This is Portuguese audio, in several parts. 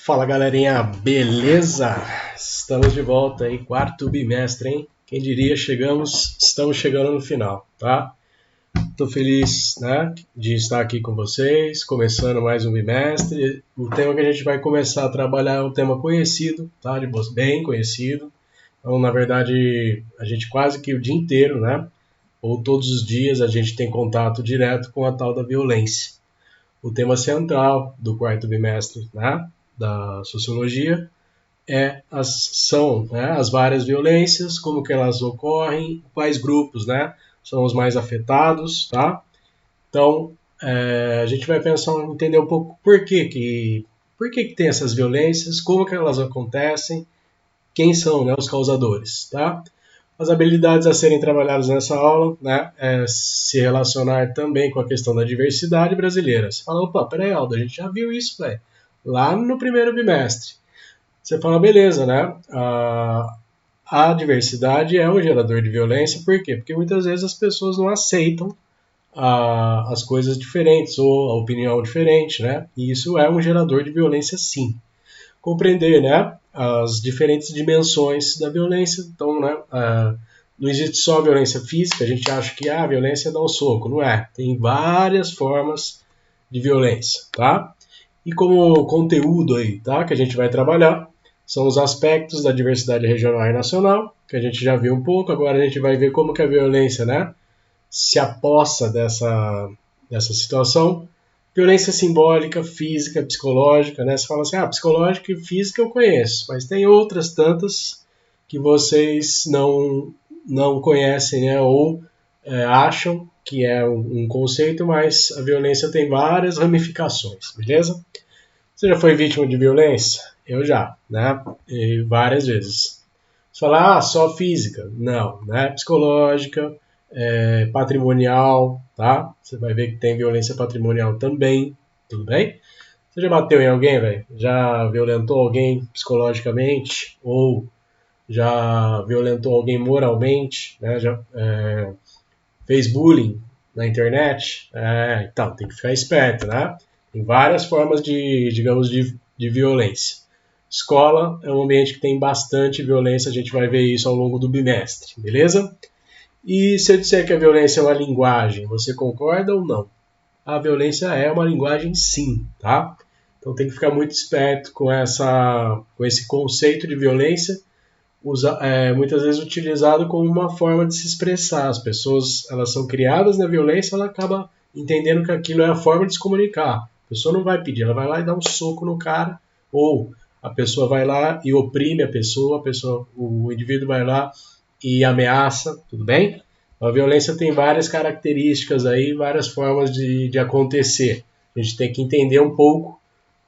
Fala galerinha, beleza? Estamos de volta aí, quarto bimestre, hein? Quem diria, estamos chegando no final, tá? Tô feliz, né, de estar aqui com vocês, começando mais um bimestre. O tema que a gente vai começar a trabalhar é um tema conhecido, tá? Bem conhecido. Então, na verdade, a gente quase que o dia inteiro, né? Ou todos os dias a gente tem contato direto com a tal da violência. O tema central do quarto bimestre, né, da sociologia são, né, as várias violências, como que elas ocorrem, quais grupos, né, são os mais afetados, tá? Então, a gente vai pensar, entender um pouco por que tem essas violências, como que elas acontecem, quem são, né, os causadores, tá? As habilidades a serem trabalhadas nessa aula, né, se relacionar também com a questão da diversidade brasileira. Você fala, opa, peraí, Aldo, a gente já viu isso, velho, lá no primeiro bimestre. Você fala, beleza, né? A diversidade é um gerador de violência, por quê? Porque muitas vezes as pessoas não aceitam as coisas diferentes ou a opinião diferente, né? E isso é um gerador de violência, sim. Compreender, né, as diferentes dimensões da violência. Então, né, não existe só a violência física, a gente acha que a violência é dar um soco, não é. Tem várias formas de violência, tá? E como conteúdo aí, tá, que a gente vai trabalhar, são os aspectos da diversidade regional e nacional, que a gente já viu um pouco, agora a gente vai ver como que a violência, né, se apossa dessa situação. Violência simbólica, física, psicológica, né? Você fala assim, psicológica e física eu conheço, mas tem outras tantas que vocês não conhecem, né? Ou acham que é um conceito, mas a violência tem várias ramificações, beleza? Você já foi vítima de violência? Eu já, né? E várias vezes. Você fala, só física? Não, né? Psicológica, patrimonial, tá? Você vai ver que tem violência patrimonial também, tudo bem? Você já bateu em alguém, velho? Já violentou alguém psicologicamente? Ou já violentou alguém moralmente? Né? Já fez bullying na internet? Então, tem que ficar esperto, né? Tem várias formas digamos, de violência. Escola é um ambiente que tem bastante violência, a gente vai ver isso ao longo do bimestre, beleza? E se eu disser que a violência é uma linguagem, você concorda ou não? A violência é uma linguagem, sim, tá? Então tem que ficar muito esperto com esse conceito de violência, muitas vezes utilizado como uma forma de se expressar. As pessoas, elas são criadas na violência, ela acaba entendendo que aquilo é a forma de se comunicar. A pessoa não vai pedir, ela vai lá e dá um soco no cara, ou a pessoa vai lá e oprime o indivíduo vai lá e ameaça, tudo bem? A violência tem várias características aí, várias formas de acontecer. A gente tem que entender um pouco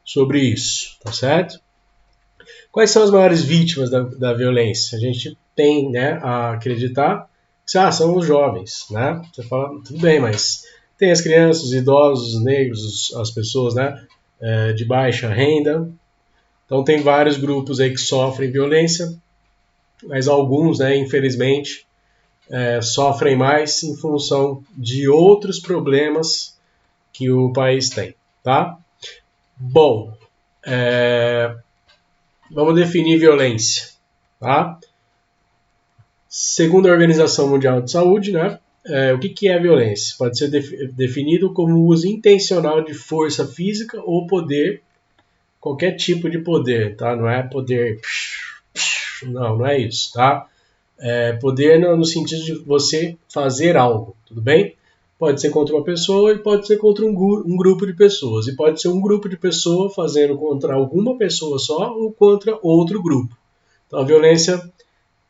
sobre isso, tá certo? Quais são as maiores vítimas da violência? A gente tem, né, a acreditar que são os jovens, né? Você fala, tudo bem, mas tem as crianças, os idosos, os negros, as pessoas, né, de baixa renda. Então tem vários grupos aí que sofrem violência, mas alguns, né, infelizmente, sofrem mais em função de outros problemas que o país tem, tá? Bom, vamos definir violência, tá? Segundo a Organização Mundial de Saúde, né, o que é violência? Pode ser definido como o uso intencional de força física ou poder, qualquer tipo de poder, tá? Não é poder, não é isso, tá? Poder no sentido de você fazer algo, tudo bem? Pode ser contra uma pessoa e pode ser contra um grupo de pessoas. E pode ser um grupo de pessoas fazendo contra alguma pessoa só ou contra outro grupo. Então a violência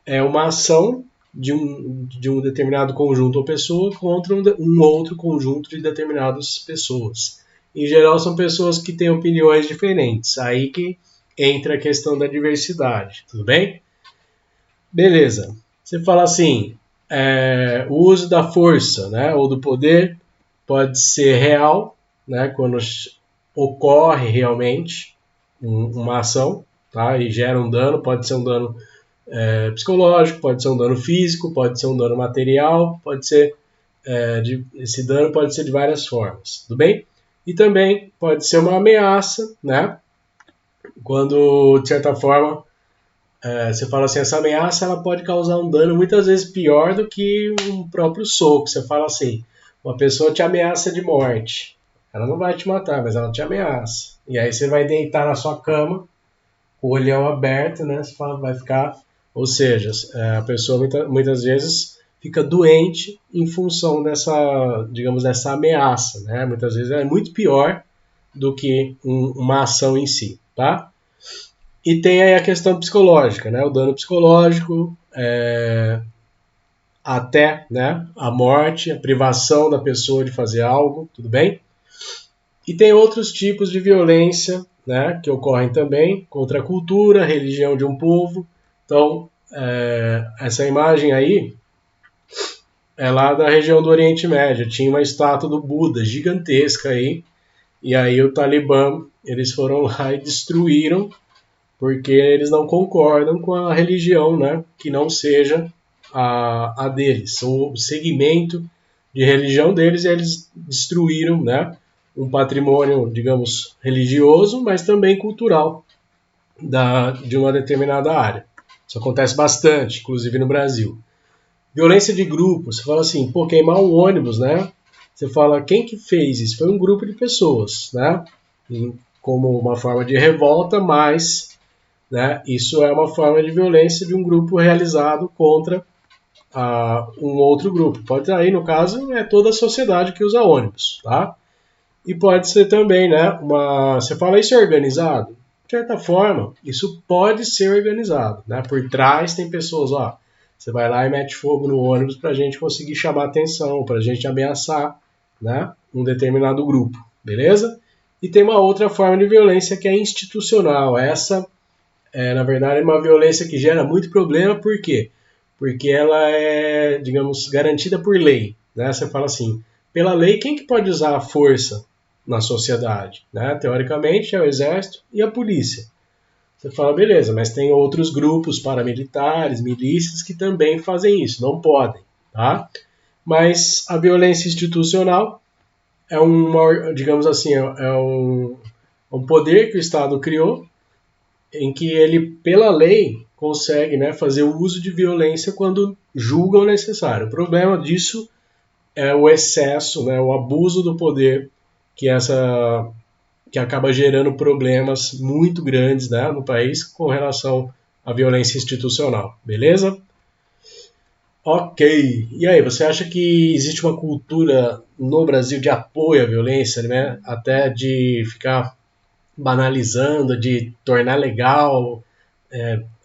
é uma ação de um determinado conjunto ou pessoa contra um outro conjunto de determinadas pessoas. Em geral são pessoas que têm opiniões diferentes. Aí que entra a questão da diversidade, tudo bem? Beleza. Você fala assim, o uso da força, né, ou do poder pode ser real, né, quando ocorre realmente uma ação, tá, e gera um dano, pode ser um dano psicológico, pode ser um dano físico, pode ser um dano material, pode ser esse dano pode ser de várias formas, tudo bem? E também pode ser uma ameaça, né, quando, de certa forma, você fala assim, essa ameaça ela pode causar um dano muitas vezes pior do que um próprio soco. Você fala assim, uma pessoa te ameaça de morte. Ela não vai te matar, mas ela te ameaça. E aí você vai deitar na sua cama, com o olhão aberto, né? Você fala, vai ficar... Ou seja, a pessoa muitas vezes fica doente em função dessa, digamos, dessa ameaça, né? Muitas vezes é muito pior do que uma ação em si, tá? E tem aí a questão psicológica, né? O dano psicológico, até, né, a morte, a privação da pessoa de fazer algo, tudo bem? E tem outros tipos de violência, né, que ocorrem também contra a cultura, a religião de um povo. Então, essa imagem aí é lá da região do Oriente Médio. Tinha uma estátua do Buda gigantesca aí, e aí o Talibã, eles foram lá e destruíram porque eles não concordam com a religião, né, que não seja a deles, o segmento de religião deles, e eles destruíram, né, um patrimônio, digamos, religioso, mas também cultural de uma determinada área. Isso acontece bastante, inclusive no Brasil. Violência de grupo, você fala assim, pô, queimar um ônibus, né? Você fala, quem que fez isso? Foi um grupo de pessoas, né? Como uma forma de revolta, mas, né, isso é uma forma de violência de um grupo realizado contra um outro grupo. Pode aí, no caso, é toda a sociedade que usa ônibus, tá? E pode ser também, né, você fala isso é organizado? De certa forma, isso pode ser organizado, né? Por trás tem pessoas, ó, você vai lá e mete fogo no ônibus para a gente conseguir chamar atenção, para a gente ameaçar, né, um determinado grupo, beleza? E tem uma outra forma de violência que é institucional. Essa, na verdade, é uma violência que gera muito problema, por quê? Porque ela é, digamos, garantida por lei, né? Você fala assim, pela lei, quem que pode usar a força na sociedade, né? Teoricamente é o exército e a polícia. Você fala, beleza, mas tem outros grupos paramilitares, milícias que também fazem isso, não podem, tá? Mas a violência institucional é uma, digamos assim, um poder que o Estado criou em que ele, pela lei, consegue, né, fazer o uso de violência quando julgam necessário. O problema disso é o excesso, né, o abuso do poder que que acaba gerando problemas muito grandes, né, no país com relação à violência institucional. Beleza? Ok. E aí, você acha que existe uma cultura no Brasil de apoio à violência, né? Até de ficar banalizando, de tornar legal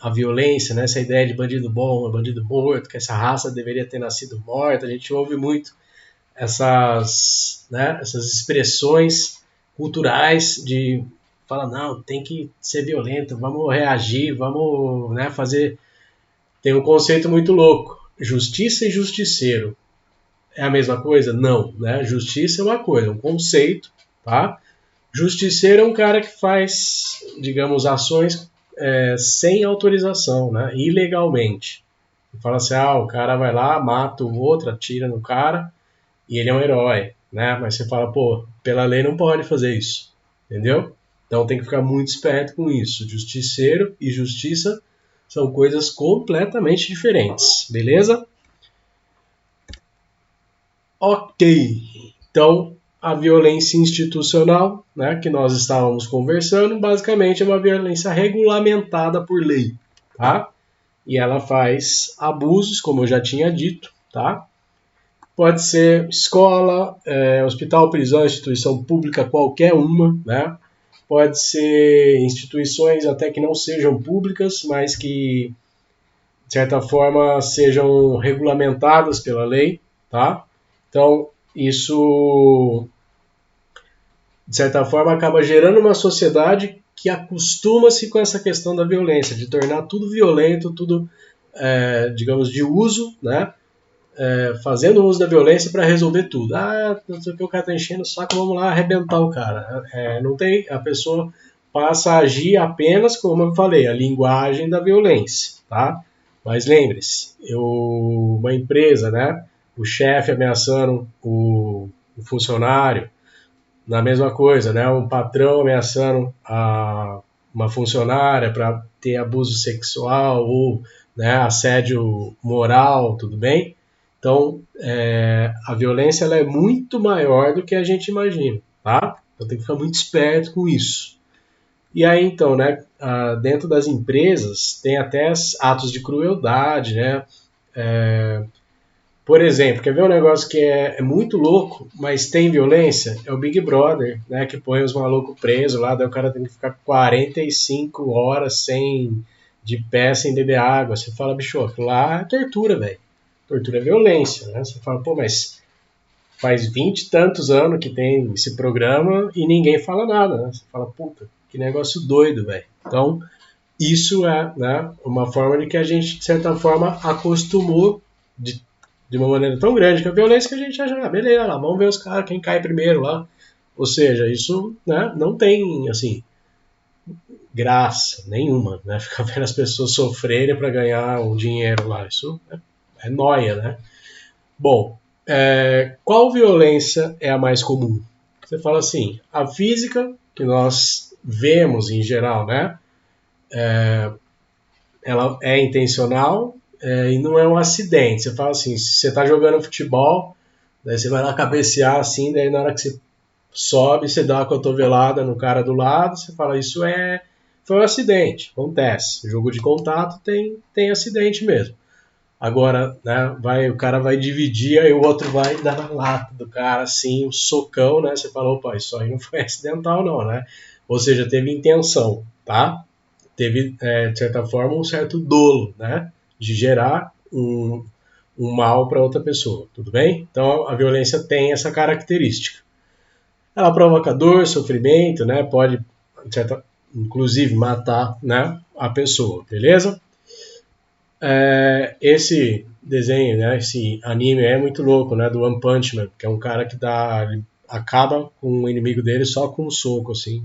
a violência, né? Essa ideia de bandido bom, bandido morto, que essa raça deveria ter nascido morta. A gente ouve muito né, essas expressões culturais de fala, não, tem que ser violento, vamos reagir, vamos, né, fazer. Tem um conceito muito louco. Justiça e justiceiro. É a mesma coisa? Não, né? Justiça é uma coisa, um conceito, tá? Justiceiro é um cara que faz, digamos, ações sem autorização, né? Ilegalmente. Fala assim, o cara vai lá, mata o outro, atira no cara e ele é um herói, né? Mas você fala, pô, pela lei não pode fazer isso, entendeu? Então tem que ficar muito esperto com isso. Justiceiro e justiça são coisas completamente diferentes, beleza? Ok. Então, a violência institucional, né, que nós estávamos conversando, basicamente é uma violência regulamentada por lei, tá? E ela faz abusos, como eu já tinha dito, tá? Pode ser escola, hospital, prisão, instituição pública, qualquer uma, né? Pode ser instituições até que não sejam públicas, mas que, de certa forma, sejam regulamentadas pela lei, tá? Então, isso, de certa forma, acaba gerando uma sociedade que acostuma-se com essa questão da violência, de tornar tudo violento, tudo, digamos, de uso, né? Fazendo uso da violência para resolver tudo. Não sei o que, o cara tá enchendo o saco, vamos lá arrebentar o cara. Não tem, a pessoa passa a agir apenas, como eu falei, a linguagem da violência, tá? Mas lembre-se, uma empresa, né? O chefe ameaçando o funcionário, na mesma coisa, né? Um patrão ameaçando uma funcionária para ter abuso sexual ou, né, assédio moral, tudo bem? Então, a violência ela é muito maior do que a gente imagina, tá? Então tem que ficar muito esperto com isso. E aí, então, né, dentro das empresas tem até atos de crueldade, né? Por exemplo, quer ver um negócio que é muito louco, mas tem violência? É o Big Brother, né? Que põe os malucos presos lá, daí o cara tem que ficar 45 horas de pé, sem beber água. Você fala, bicho, lá é tortura, velho. Tortura é violência, né? Você fala, pô, mas faz 20 e tantos anos que tem esse programa e ninguém fala nada, né? Você fala, puta, que negócio doido, velho. Então, isso é, né, uma forma de que a gente, de certa forma, acostumou de uma maneira tão grande que a violência que a gente acha, beleza, lá, vamos ver os caras, quem cai primeiro lá. Ou seja, isso, né, não tem, assim, graça nenhuma, né? Ficar vendo as pessoas sofrerem para ganhar um dinheiro lá. Isso é nóia, né? Bom, qual violência é a mais comum? Você fala assim, a física, que nós vemos em geral, né? Ela é intencional e não é um acidente. Você fala assim, se você está jogando futebol, daí você vai lá cabecear assim, daí na hora que você sobe, você dá uma cotovelada no cara do lado, você fala, foi um acidente, acontece. Jogo de contato tem acidente mesmo. Agora, né, o cara vai dividir, aí o outro vai dar na lata do cara, assim, um socão, né? Você fala, opa, isso aí não foi acidental, não, né? Ou seja, teve intenção, tá? Teve, de certa forma, um certo dolo, né? De gerar um mal para outra pessoa, tudo bem? Então, a violência tem essa característica. Ela provoca dor, sofrimento, né? Pode, inclusive, matar, né, a pessoa, beleza? Esse desenho, né, esse anime é muito louco, né, do One Punch Man, que é um cara que acaba com o inimigo dele só com um soco, assim.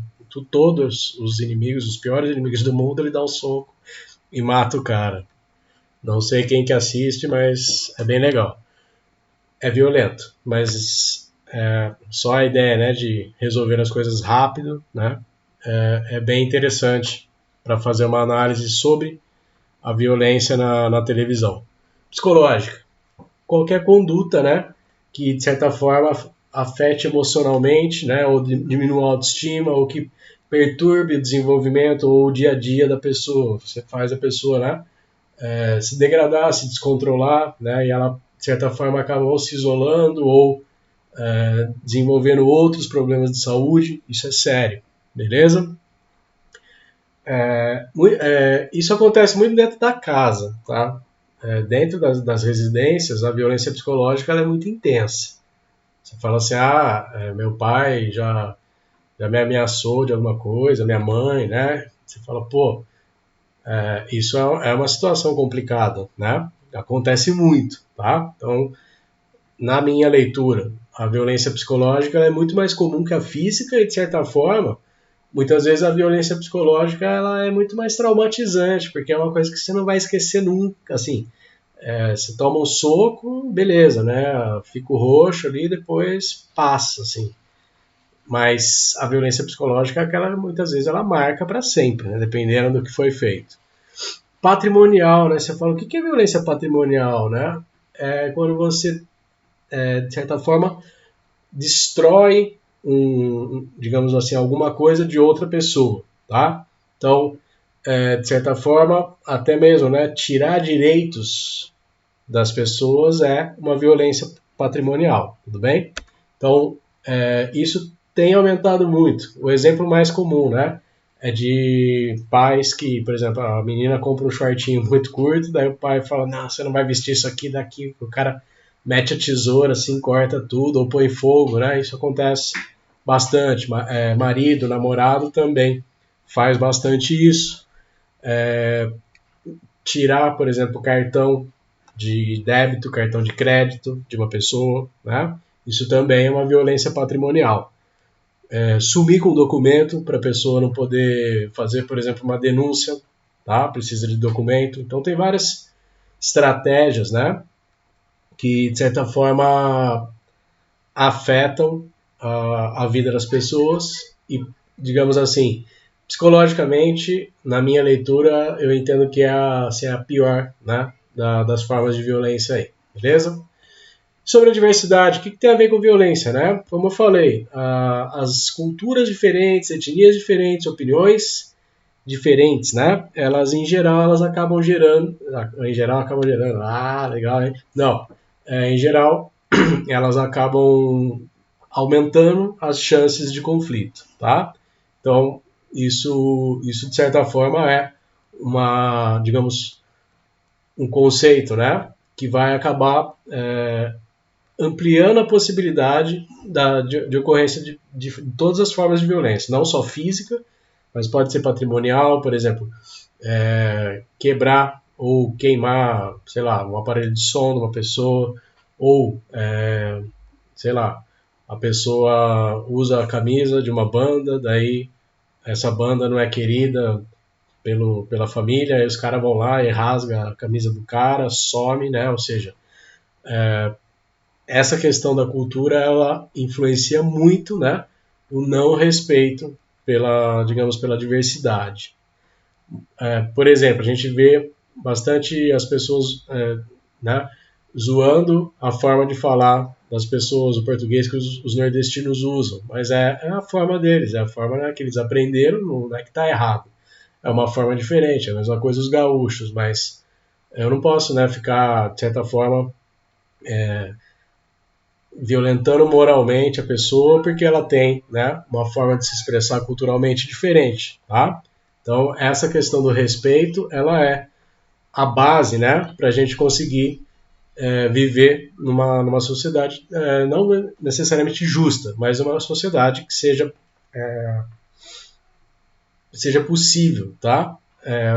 Todos os inimigos, os piores inimigos do mundo, ele dá um soco e mata o cara. Não sei quem que assiste, mas é bem legal. É violento, mas só a ideia, né, de resolver as coisas rápido, né, é bem interessante para fazer uma análise sobre a violência na televisão. Psicológica. Qualquer conduta, né, que de certa forma afete emocionalmente, né, ou diminua a autoestima, ou que perturbe o desenvolvimento ou o dia a dia da pessoa. Você faz a pessoa, né, se degradar, se descontrolar, né, e ela de certa forma acaba ou se isolando ou desenvolvendo outros problemas de saúde. Isso é sério, beleza? Isso acontece muito dentro da casa, tá? Dentro das residências, a violência psicológica ela é muito intensa. Você fala assim, meu pai já me ameaçou de alguma coisa, minha mãe, né? Você fala, pô, isso é uma situação complicada, né? Acontece muito, tá? Então, na minha leitura, a violência psicológica é muito mais comum que a física e, de certa forma, muitas vezes a violência psicológica ela é muito mais traumatizante, porque é uma coisa que você não vai esquecer nunca, assim. Você toma um soco, beleza, né? Fica roxo ali, depois passa, assim. Mas a violência psicológica, aquela, muitas vezes, ela marca para sempre, né? Dependendo do que foi feito. Patrimonial, né? Você fala, o que é violência patrimonial, né? É quando você, de certa forma, destrói digamos assim, alguma coisa de outra pessoa, tá? Então, de certa forma, até mesmo, né, tirar direitos das pessoas é uma violência patrimonial, tudo bem? Então, isso tem aumentado muito. O exemplo mais comum, né, é de pais que, por exemplo, a menina compra um shortinho muito curto, daí o pai fala, não, você não vai vestir isso aqui daqui, o cara mete a tesoura assim, corta tudo, ou põe fogo, né? Isso acontece bastante. Marido, namorado também faz bastante isso. Tirar, por exemplo, cartão de débito, cartão de crédito de uma pessoa, né? Isso também é uma violência patrimonial. Sumir com o documento para a pessoa não poder fazer, por exemplo, uma denúncia, tá? Precisa de documento. Então tem várias estratégias, né? Que de certa forma afetam a vida das pessoas e, digamos assim, Psicologicamente, na minha leitura, eu entendo que é assim, a pior, né, das formas de violência aí, beleza? Sobre a diversidade, o que tem a ver com violência, né? Como eu falei, as culturas diferentes, etnias diferentes, opiniões diferentes, né? Elas em geral elas acabam gerando, legal, hein? Não, em geral elas acabam aumentando as chances de conflito, tá? Então isso de certa forma é uma, digamos, um conceito, né? Que vai acabar ampliando a possibilidade de ocorrência de todas as formas de violência, não só física, mas pode ser patrimonial, por exemplo, quebrar ou queimar, sei lá, um aparelho de som de uma pessoa, ou, sei lá, a pessoa usa a camisa de uma banda, daí essa banda não é querida pela família, aí os caras vão lá e rasga a camisa do cara, some, né? Ou seja, essa questão da cultura ela influencia muito, né, o não respeito pela, digamos, pela diversidade. Por exemplo, a gente vê bastante as pessoas, né, zoando a forma de falar das pessoas, o português que os nordestinos usam, mas é a forma deles, é a forma, né, que eles aprenderam, não é que está errado, é uma forma diferente, é a mesma coisa os gaúchos, mas eu não posso, né, ficar, de certa forma, violentando moralmente a pessoa porque ela tem, né, uma forma de se expressar culturalmente diferente, tá? Então essa questão do respeito, ela é a base, né, para a gente conseguir viver numa sociedade não necessariamente justa, mas uma sociedade que seja possível, tá?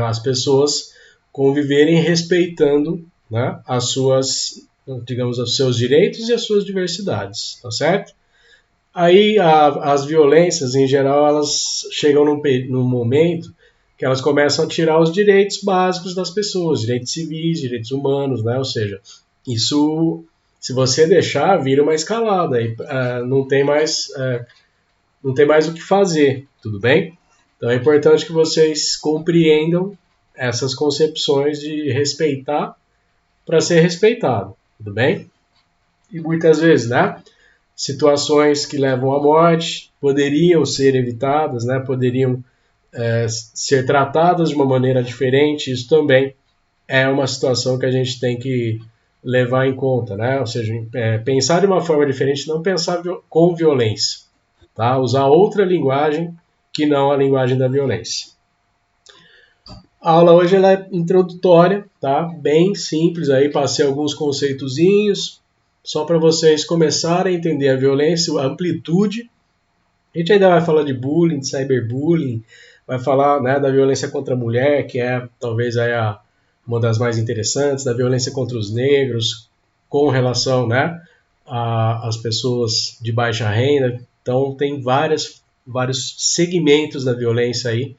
As pessoas conviverem respeitando, né, as suas, digamos, os seus direitos e as suas diversidades, tá certo? Aí as violências, em geral, elas chegam num momento que elas começam a tirar os direitos básicos das pessoas, direitos civis, direitos humanos, né? Ou seja, isso, se você deixar, vira uma escalada e não tem mais o que fazer, tudo bem? Então é importante que vocês compreendam essas concepções de respeitar para ser respeitado, tudo bem? E muitas vezes, né? Situações que levam à morte poderiam ser evitadas, né? Poderiam ser tratadas de uma maneira diferente. Isso também é uma situação que a gente tem que levar em conta, né? Ou seja, pensar de uma forma diferente, não pensar com violência, tá? Usar outra linguagem que não a linguagem da violência. A aula hoje ela é introdutória, tá? Bem simples aí, passei alguns conceitozinhos, só para vocês começarem a entender a violência, a amplitude. A gente ainda vai falar de bullying, de cyberbullying, vai falar, né, da violência contra a mulher, que é talvez aí uma das mais interessantes, da violência contra os negros, com relação, né, às pessoas de baixa renda. Então tem vários segmentos da violência aí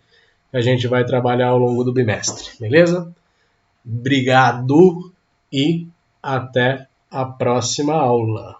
que a gente vai trabalhar ao longo do bimestre, beleza? Obrigado e até a próxima aula.